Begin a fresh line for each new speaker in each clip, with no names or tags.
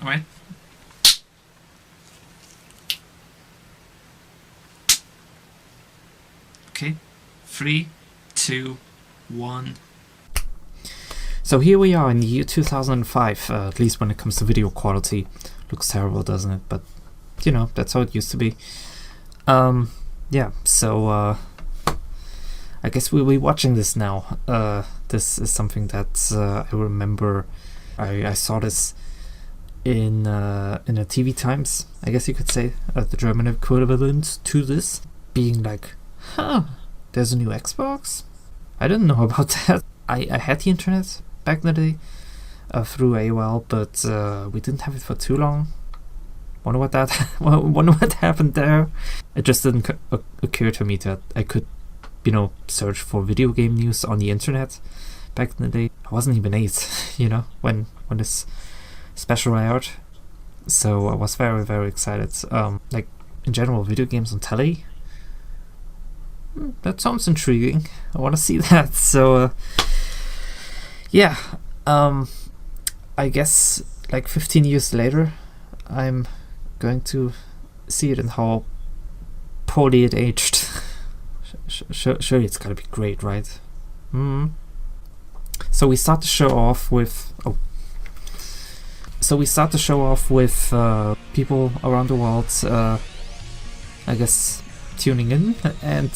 Alright. Okay. 3, 2, 1. So here we are in the year 2005, at least when it comes to video quality. Looks terrible, doesn't it? But, you know, that's how it used to be. Yeah, so, I guess we'll be watching this now. This is something that I remember. I saw this in a TV Times, I guess you could say, the German equivalent to this, being like, huh, there's a new Xbox? I didn't know about that. I had the internet back in the day through AOL, but we didn't have it for too long. Wonder what happened there. It just didn't occur to me that I could, you know, search for video game news on the internet back in the day. I wasn't even 8, you know, when this special aired. So I was very, very excited. Like, in general, video games on telly, that sounds intriguing. I want to see that. So, yeah. I guess, like, 15 years later, I'm going to see it and how poorly it aged. Surely it's gotta be great, right? So we start the show off with people around the world, I guess, tuning in and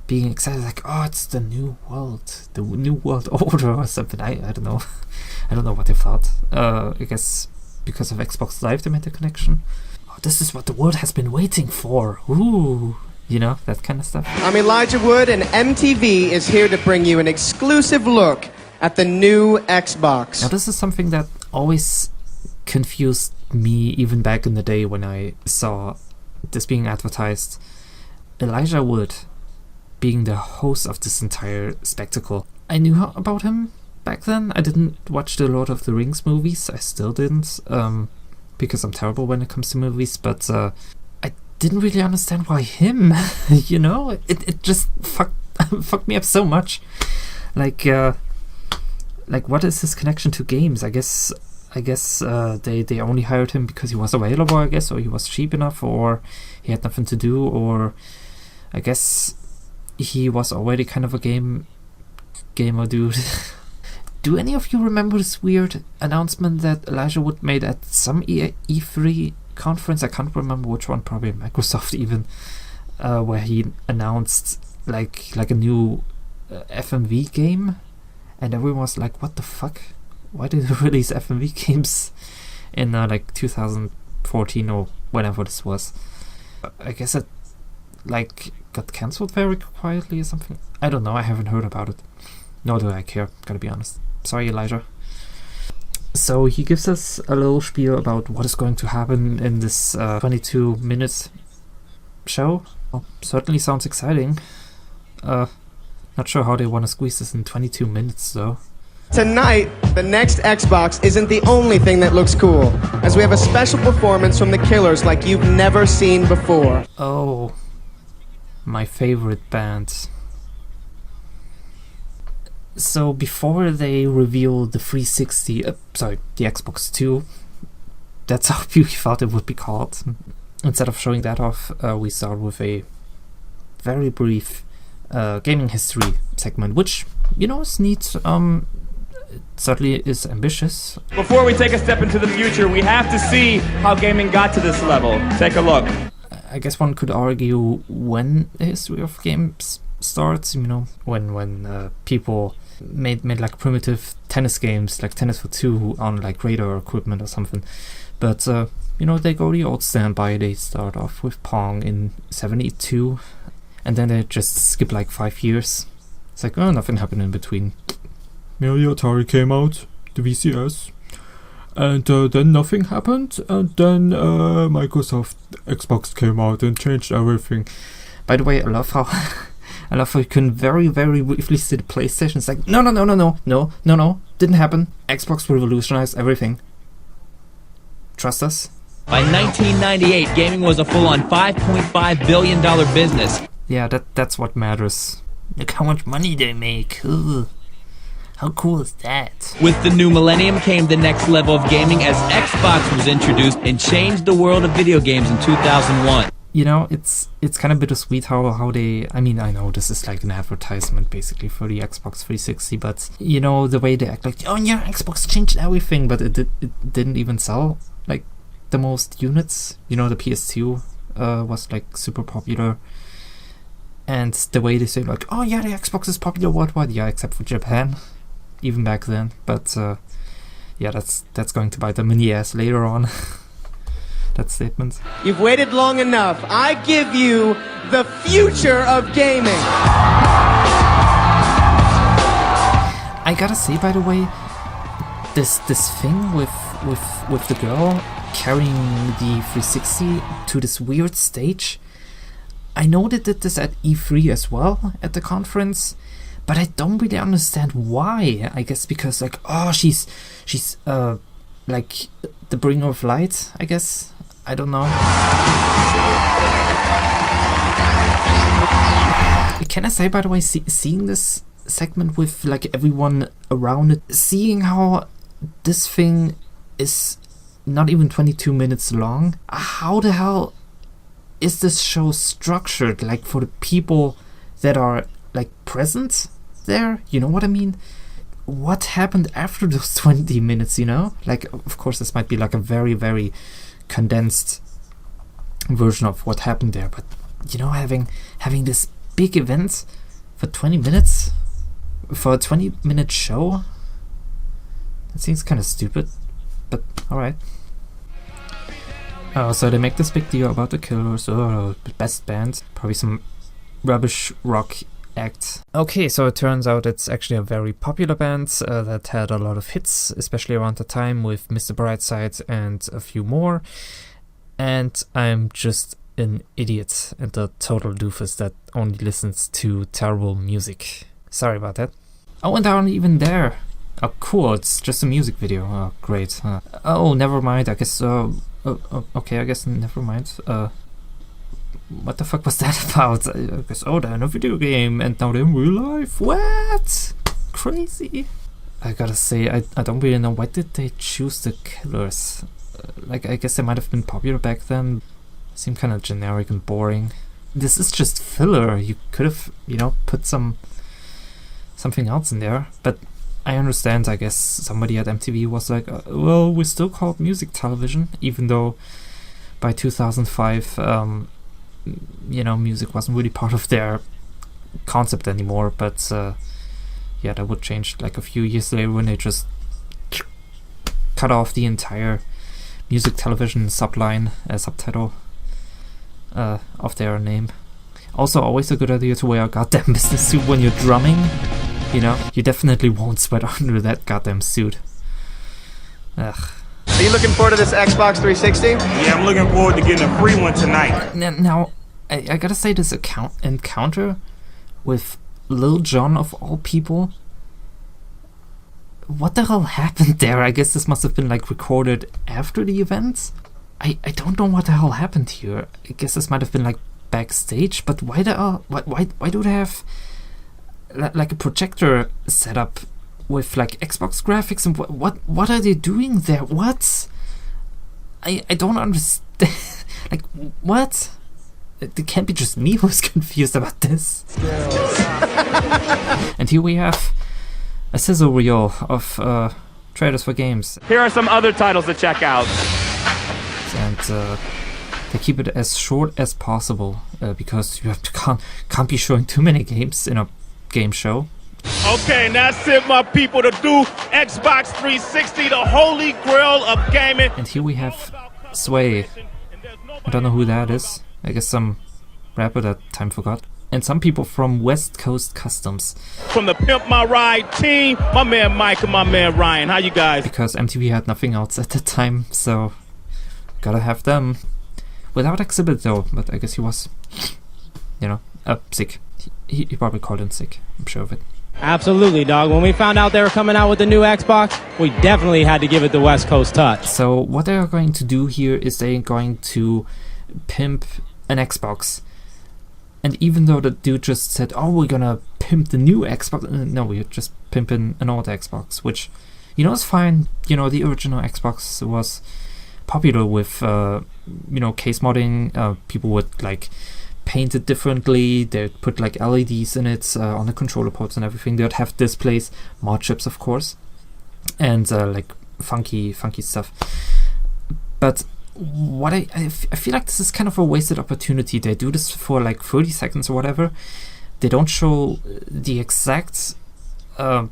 being excited, like, oh, it's the new world order or something. I don't know. I don't know what they thought. I guess because of Xbox Live they made the connection. Oh, this is what the world has been waiting for. Ooh. You know, that kind of stuff.
I'm Elijah Wood, and MTV is here to bring you an exclusive look at the new Xbox.
Now, this is something that always confused me, even back in the day when I saw this being advertised. Elijah Wood being the host of this entire spectacle. I knew about him back then. I didn't watch the Lord of the Rings movies. I still didn't, because I'm terrible when it comes to movies, but didn't really understand why him. You know, it just fucked me up so much. Like what is his connection to games? I guess they only hired him because he was available, I guess, or he was cheap enough, or he had nothing to do, or I guess he was already kind of a gamer dude. Do any of you remember this weird announcement that Elijah Wood made at some E3 conference? I can't remember which one, probably Microsoft even, where he announced like a new FMV game, and everyone was like, what the fuck, why did they release FMV games in like 2014 or whenever this was? I guess it like got cancelled very quietly or something. I don't know, I haven't heard about it, nor do I care, gotta be honest. Sorry, Elijah. So he gives us a little spiel about what is going to happen in this 22-minute show. Well, certainly sounds exciting. Not sure how they want to squeeze this in 22 minutes though.
Tonight, the next Xbox isn't the only thing that looks cool, as we have a special performance from the Killers like you've never seen before.
Oh, my favorite band. So before they reveal the 360, the Xbox 2, that's how we thought it would be called. Instead of showing that off, we start with a very brief gaming history segment, which, you know, is neat. It certainly is ambitious.
Before we take a step into the future, we have to see how gaming got to this level. Take a look.
I guess one could argue when the history of games starts, you know, when people made like primitive tennis games, like Tennis for Two on like radar equipment or something. But you know, they go the old standby. They start off with Pong in '72, and then they just skip like 5 years. It's like, oh, nothing happened in between. You know, the Atari came out, the VCS, and then nothing happened, and then Microsoft Xbox came out and changed everything. By the way, I love how you can very, very briefly see the PlayStation. It's like, no, didn't happen. Xbox revolutionized everything. Trust us.
By 1998, gaming was a full-on $5.5 billion business.
Yeah, that's what matters. Look how much money they make. Ugh. How cool is that?
With the new millennium came the next level of gaming as Xbox was introduced and changed the world of video games in 2001.
You know, it's kind of bittersweet how they... I mean, I know this is like an advertisement basically for the Xbox 360, but you know, the way they act like, oh yeah, Xbox changed everything, but it didn't even sell like the most units. You know, the PS2 was like super popular, and the way they say like, oh yeah, the Xbox is popular worldwide, yeah, except for Japan, even back then. But yeah, that's going to bite them in the ass later on. That statement.
You've waited long enough. I give you the future of gaming.
I gotta say, by the way, this thing with the girl carrying the 360 to this weird stage, I know they did this at E3 as well, at the conference, but I don't really understand why. I guess because like, oh, she's like the bringer of light, I guess. I don't know. Can I say, by the way, seeing this segment with like everyone around it, seeing how this thing is not even 22 minutes long, how the hell is this show structured? Like for the people that are like present there, you know what I mean? What happened after those 20 minutes, you know? Like, of course, this might be like a very, very condensed version of what happened there, but you know, having this big event for 20 minutes for a 20-minute show, it seems kind of stupid, but alright. Oh, so they make this big deal about the Killers, best band, probably some rubbish rock act. Okay, so it turns out it's actually a very popular band that had a lot of hits, especially around the time with Mr. Brightside and a few more. And I'm just an idiot and a total doofus that only listens to terrible music. Sorry about that. Oh, and they aren't even there. Oh, cool, it's just a music video. Oh, great. Oh, never mind, I guess, okay, I guess never mind. What the fuck was that about? I guess, oh, they're in a video game and now they're in real life. What? Crazy. I gotta say, I don't really know, why did they choose the Killers? Like, I guess they might have been popular back then. Seemed kind of generic and boring. This is just filler. You could have, you know, put something else in there. But I understand, I guess somebody at MTV was like, well, we still call it music television, even though by 2005, you know, music wasn't really part of their concept anymore. But yeah, that would change like a few years later when they just cut off the entire music television subtitle of their name. Also, always a good idea to wear a goddamn business suit when you're drumming. You know, you definitely won't sweat under that goddamn suit. Ugh.
Are you looking forward to this Xbox 360?
Yeah, I'm looking forward to getting a free one tonight.
Now, I gotta say, this encounter with Lil Jon of all people, what the hell happened there? I guess this must have been like recorded after the event. I don't know what the hell happened here. I guess this might have been like backstage, but why the hell? Why do they have like a projector set up with like Xbox graphics and what are they doing there? What? I don't understand. Like, what? It can't be just me who's confused about this. And here we have a sizzle reel of trailers for games.
Here are some other titles to check out.
And they keep it as short as possible because you have to can't be showing too many games in a game show.
Okay, now that's it, my people, to do Xbox 360, the holy grail of gaming.
And here we have Sway. I don't know who that is. I guess some rapper that time forgot. And some people from West Coast Customs.
From the Pimp My Ride team, my man Mike and my man Ryan. How you guys?
Because MTV had nothing else at the time, so gotta have them. Without Exhibit though, but I guess he was, you know, sick. He probably called in sick, I'm sure of it.
Absolutely, dog. When we found out they were coming out with the new Xbox, we definitely had to give it the West Coast touch.
So what they are going to do here is they are going to pimp an Xbox And even though the dude just said, "Oh, we're gonna pimp the new Xbox," no, we're just pimping an old Xbox, which, you know, is fine. You know, the original Xbox was popular with, case modding. People would like paint it differently. They'd put like LEDs in it on the controller ports and everything. They'd have displays, mod chips, of course, and like funky stuff. But what I feel like this is kind of a wasted opportunity. They do this for like 30 seconds or whatever. They don't show the exact, the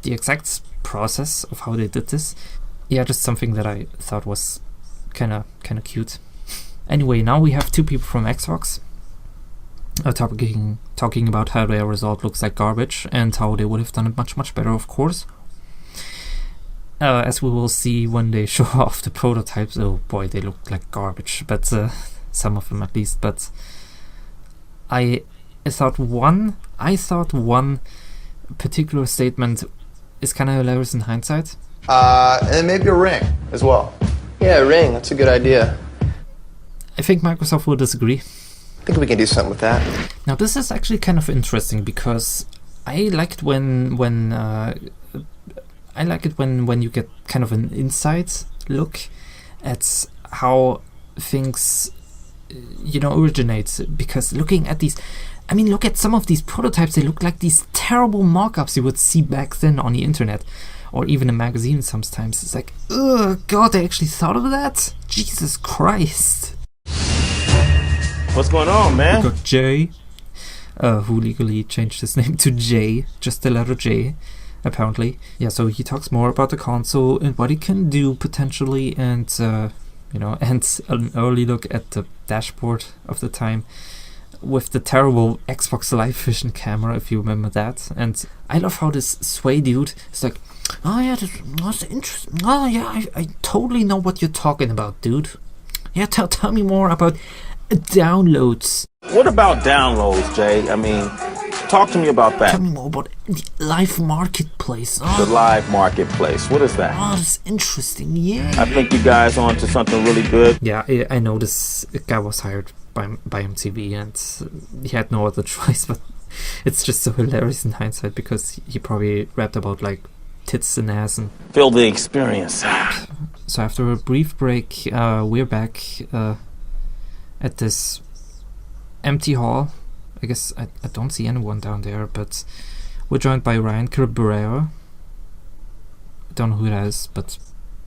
exact process of how they did this. Yeah, just something that I thought was kind of cute. Anyway, now we have two people from Xbox talking about how their result looks like garbage and how they would have done it much better, of course. As we will see when they show off the prototypes. Oh boy, they look like garbage, but some of them at least. But I thought one particular statement is kind of hilarious in hindsight.
And maybe a ring as well.
Yeah, a ring. That's a good idea.
I think Microsoft will disagree.
I think we can do something with that.
Now, this is actually kind of interesting because I like it when you get kind of an inside look at how things, originate. Because looking at these, look at some of these prototypes. They look like these terrible mock-ups you would see back then on the internet, or even in magazines sometimes. It's like, oh god, they actually thought of that? Jesus Christ.
What's going on, man?
We got Jay, who legally changed his name to J, just the letter J, apparently. Yeah, so he talks more about the console and what it can do potentially, and and an early look at the dashboard of the time with the terrible Xbox Live Vision camera, if you remember that. And I love how this Sway dude is like, "Oh yeah, that's interesting. Oh yeah, I totally know what you're talking about, dude. Yeah, tell me more about downloads."
What about downloads, Jay? Talk to me about that.
Tell me more about the live marketplace.
The live marketplace. What is that?
Oh, that's interesting. Yeah.
I think you guys are onto something really good.
Yeah, I know this guy was hired by MTV and he had no other choice, but it's just so hilarious in hindsight because he probably rapped about like tits and ass and
feel the experience.
So after a brief break, we're back at this empty hall. I guess I don't see anyone down there, but we're joined by Ryan Cabrera. I don't know who that is, but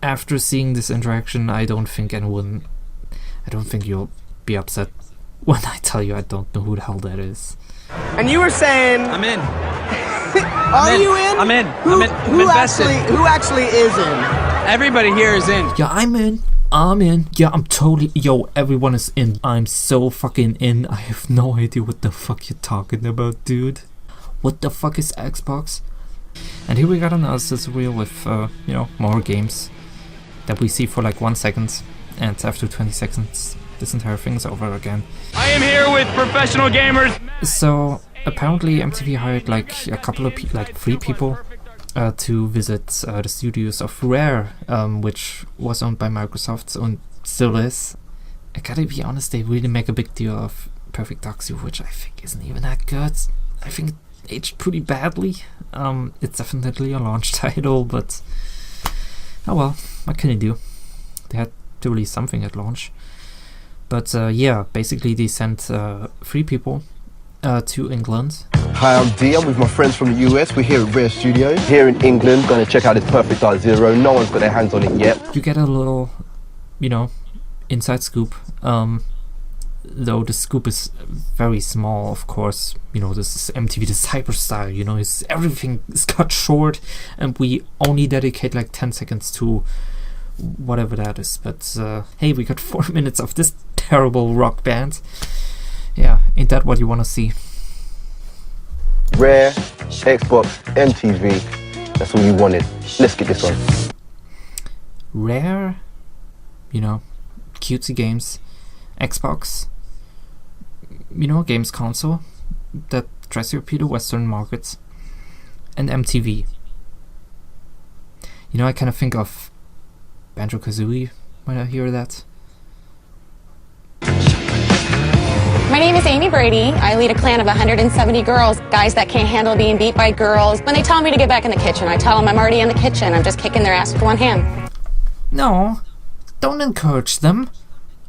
after seeing this interaction, I don't think you'll be upset when I tell you I don't know who the hell that is.
And you were saying...
I'm in.
Are you in?
I'm in.
Who
invested.
Who actually is in?
Everybody here is in.
Yeah, I'm in. Yeah, I'm totally... Yo, everyone is in. I'm so fucking in. I have no idea what the fuck you're talking about, dude. What the fuck is Xbox? And here we got another sizzle reel with, more games that we see for like 1 second. And after 20 seconds, this entire thing's over again.
I am here with professional gamers.
So, apparently MTV hired like a couple of people, like 3 people, to visit the studios of Rare, which was owned by Microsoft and still is. I gotta be honest, they really make a big deal of Perfect Dark Zero, which I think isn't even that good. I think it aged pretty badly. It's definitely a launch title, but oh well, what can you do? They had to release something at launch. But yeah, basically they sent 3 people to England.
Hi, I'm D. I'm with my friends from the US. We're here at Rare Studios. Here in England, going to check out this Perfect Dark Zero. No one's got their hands on it yet.
You get a little, inside scoop. Though the scoop is very small, of course. This is MTV, the cyber style. Everything is cut short, and we only dedicate like 10 seconds to whatever that is. But hey, we got 4 minutes of this terrible rock band. Yeah, ain't that what you want to see?
Rare, Xbox, MTV. That's all you wanted. Let's get this on.
Rare, cutesy games. Xbox, games console that tries to appeal to Western markets. And MTV. I kind of think of Banjo-Kazooie when I hear that.
My name is Amy Brady. I lead a clan of 170 girls, guys that can't handle being beat by girls. When they tell me to get back in the kitchen, I tell them I'm already in the kitchen. I'm just kicking their ass with one hand.
No, don't encourage them.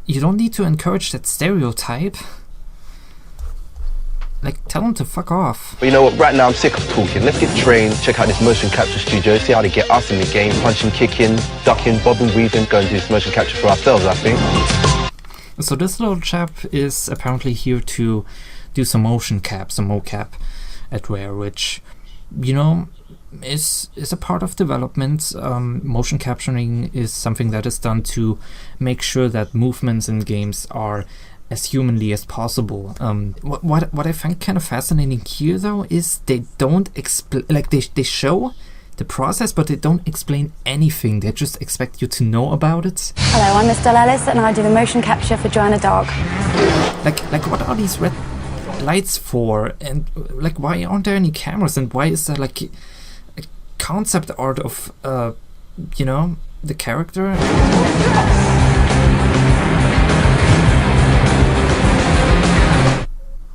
You don't need to encourage that stereotype. Like, tell them to fuck off.
But you know what, right now I'm sick of talking. Let's get trained, check out this motion capture studio, see how they get us in the game, punching, kicking, ducking, bobbing, weaving, go and do this motion capture for ourselves, I think.
So this little chap is apparently here to do some motion cap, some mocap at Rare, which, you know, is a part of development. Motion capturing is something that is done to make sure that movements in games are as humanly as possible. What I find kind of fascinating here, though, is they don't explain, like they show the process, but they don't explain anything. They just expect you to know about it.
Hello, I'm Miss Ellis, and I do the motion capture for Joanna Dog.
Like what are these red lights for? And like, why aren't there any cameras? And why is there like a concept art of you know, the character?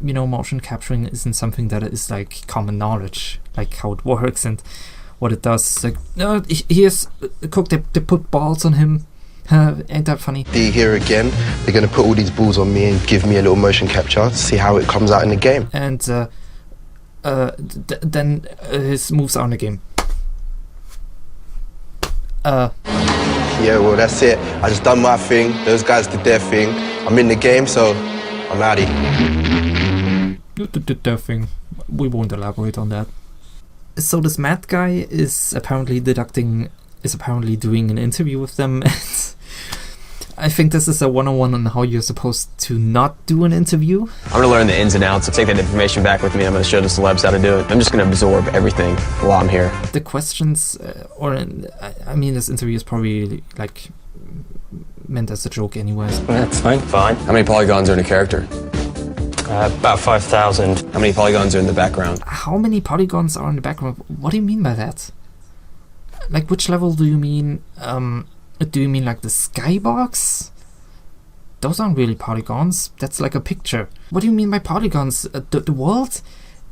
You know, motion capturing isn't something that is like common knowledge, like how it works and what it does. Like, no, here's Cook, they put balls on him. Ain't that funny?
Here again, they're going to put all these balls on me and give me a little motion capture to see how it comes out in the game.
And then his moves are in the game.
Yeah, well, that's it. I just done my thing. Those guys did their thing. I'm in the game, so I'm outie.
You did their thing. We won't elaborate on that. So this Matt guy is apparently doing an interview with them. And I think this is a one-on-one on how you're supposed to not do an interview.
I'm gonna learn the ins and outs, take that information back with me. I'm gonna show the celebs how to do it. I'm just gonna absorb everything while I'm here.
The questions, I mean, this interview is probably like meant as a joke anyways.
That's fine. Fine. How many polygons are in a character? About 5,000. How many polygons are in the background?
How many polygons are in the background? What do you mean by that? Like, which level do you mean? Do you mean like the skybox? Those aren't really polygons. That's like a picture. What do you mean by polygons? The world?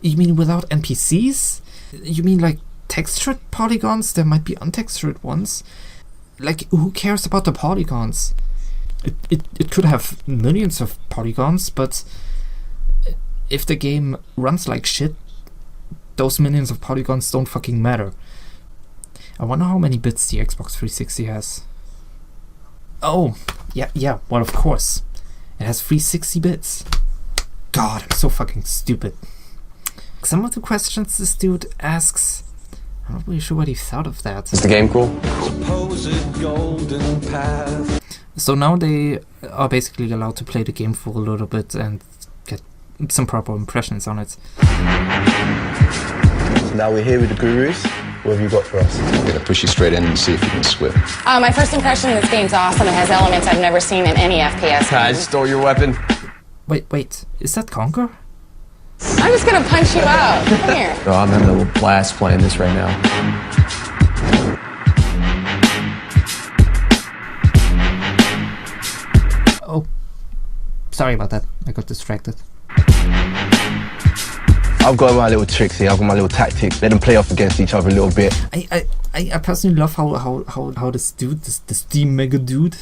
You mean without NPCs? You mean like textured polygons? There might be untextured ones. Like, who cares about the polygons? It could have millions of polygons, but if the game runs like shit, those millions of polygons don't fucking matter. I wonder how many bits the Xbox 360 has. Oh, yeah, well, of course. It has 360 bits. God, I'm so fucking stupid. Some of the questions this dude asks, I'm not really sure what he thought of that.
Is the game cool?
So now they are basically allowed to play the game for a little bit and get some proper impressions on it.
So now we're here with the gurus. What have you got for us?
I'm gonna push you straight in and see if you can swim.
My first impression of this game's awesome. It has elements I've never seen in any FPS game.
I stole your weapon.
Wait, is that Conker?
I'm just gonna punch you out. Come here.
Oh, I'm having a little blast playing this right now.
Oh, sorry about that. I got distracted.
I've got my little tricks here, I've got my little tactics. Let them play off against each other a little bit.
I personally love how this dude, this Steam mega dude,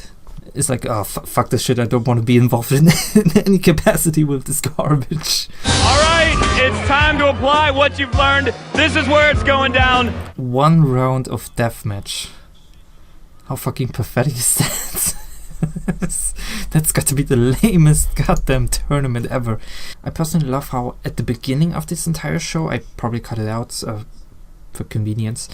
is like, oh, fuck this shit, I don't want to be involved in any capacity with this garbage.
Alright, it's time to apply what you've learned. This is where it's going down.
1 round of deathmatch. How fucking pathetic is that? That's got to be the lamest goddamn tournament ever. I personally love how at the beginning of this entire show, I probably cut it out for convenience,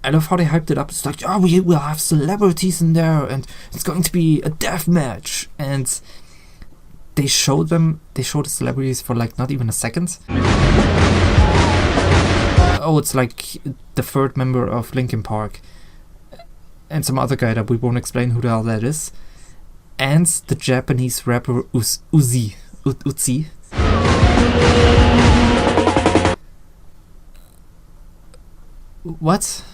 I love how they hyped it up. It's like, oh, we will have celebrities in there and it's going to be a death match, and they showed the celebrities for like not even a second. Oh, it's like the 3rd member of Linkin Park and some other guy that we won't explain who the hell that is, and the Japanese rapper Uzi. What?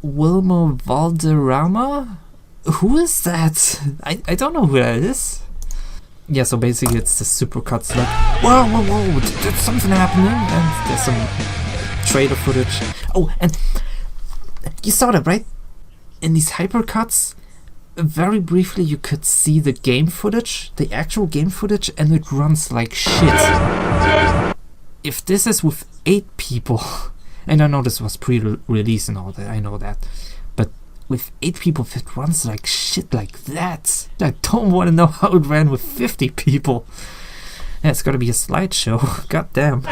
Wilmer Valderrama? Who is that? I don't know who that is. yeah, so basically it's the Supercuts, like, whoa, there's something happening, and there's some trailer footage. Oh, and you saw that, right? In these hypercuts, very briefly you could see the game footage, the actual game footage, and it runs like shit. If this is with 8 people, and I know this was pre-release and all that, I know that, but with 8 people, if it runs like shit like that, I don't want to know how it ran with 50 people. Yeah, it's gotta be a slideshow, goddamn.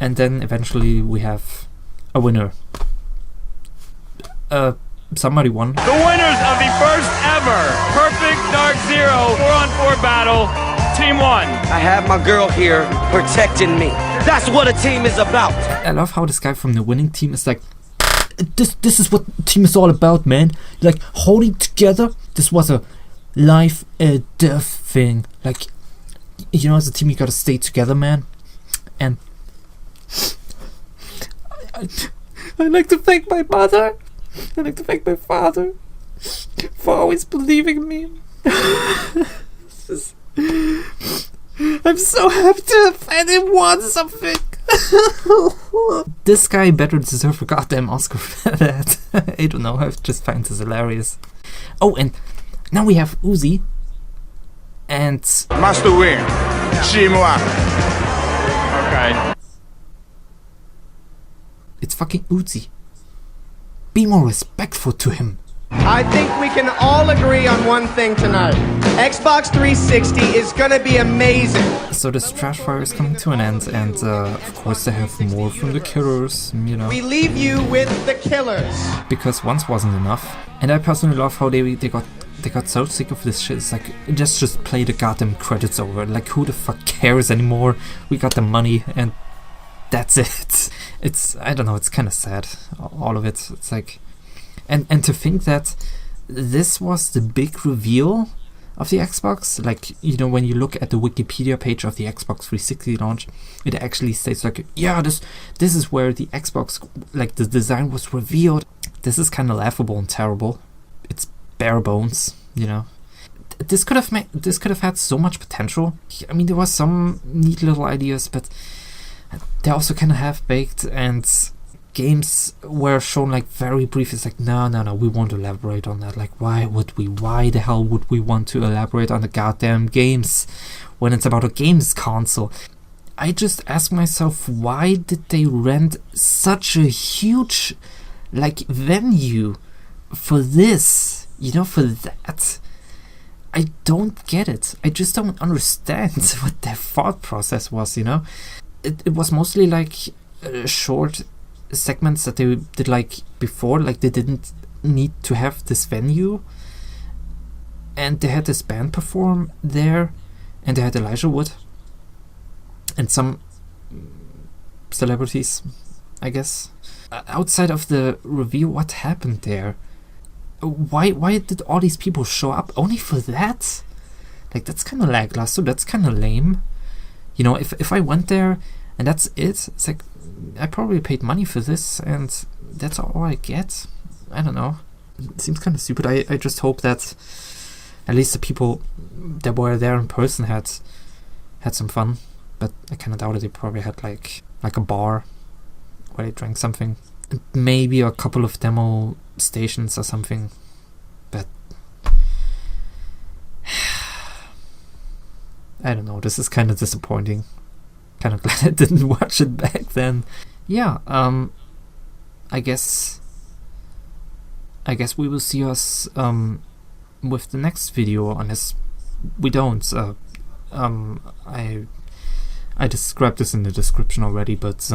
And then eventually we have a winner. Somebody won.
The winners of the first ever Perfect Dark Zero 4-on-4 battle, Team 1.
I have my girl here protecting me. That's what a team is about.
I love how this guy from the winning team is like, this is what the team is all about, man. Like, holding together. This was a life and death thing. Like, you know, as a team you gotta stay together, man. And I'd like to thank my mother. I'd like to thank my father for always believing in me. I'm so happy to have finally won something. This guy better deserve a goddamn Oscar for that. I don't know, I just find this hilarious. Oh, and now we have Uzi. And
Master win. Chez moi. Okay.
It's fucking Uzi. Be more respectful to him.
I think we can all agree on one thing tonight. Xbox 360 is gonna be amazing.
So this trash fire is coming to an end, and of course they have more from the killers, you know.
We leave you with the killers.
Because once wasn't enough. And I personally love how they got so sick of this shit. It's like, just play the goddamn credits over. Like, who the fuck cares anymore? We got the money, and that's it. It's, I don't know, it's kind of sad, all of it. It's like, and to think that this was the big reveal of the Xbox. Like, you know, when you look at the Wikipedia page of the Xbox 360 launch, it actually states like, yeah, this is where the Xbox, like, the design was revealed. This is kind of laughable and terrible. It's bare bones, you know. This could have had so much potential. I mean, there was some neat little ideas, but they're also kind of half-baked, and games were shown like very brief. It's like, no, we won't elaborate on that. Like, why the hell would we want to elaborate on the goddamn games when it's about a games console? I just ask myself, why did they rent such a huge, like, venue for this, you know, for that? I don't get it. I just don't understand what their thought process was, you know. It was mostly like short segments that they did like before. Like, they didn't need to have this venue, and they had this band perform there, and they had Elijah Wood and some celebrities, I guess. Outside of the review, what happened there? Why did all these people show up only for that? Like, that's kind of lackluster. That's kind of lame. You know, if I went there and that's it, it's like, I probably paid money for this and that's all I get. I don't know. It seems kind of stupid. I just hope that at least the people that were there in person had some fun. But I kind of doubt it. They probably had like a bar where they drank something. Maybe a couple of demo stations or something. But I don't know, this is kind of disappointing. Kind of glad I didn't watch it back then. Yeah, I guess we will see us with the next video, unless we don't. I described this in the description already, but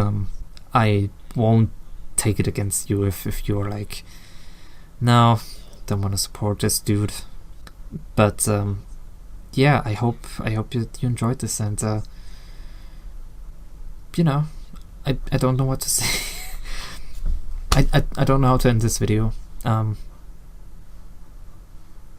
I won't take it against you if you're like, no, don't want to support this dude. But yeah, I hope you enjoyed this, and you know, I don't know what to say. I don't know how to end this video.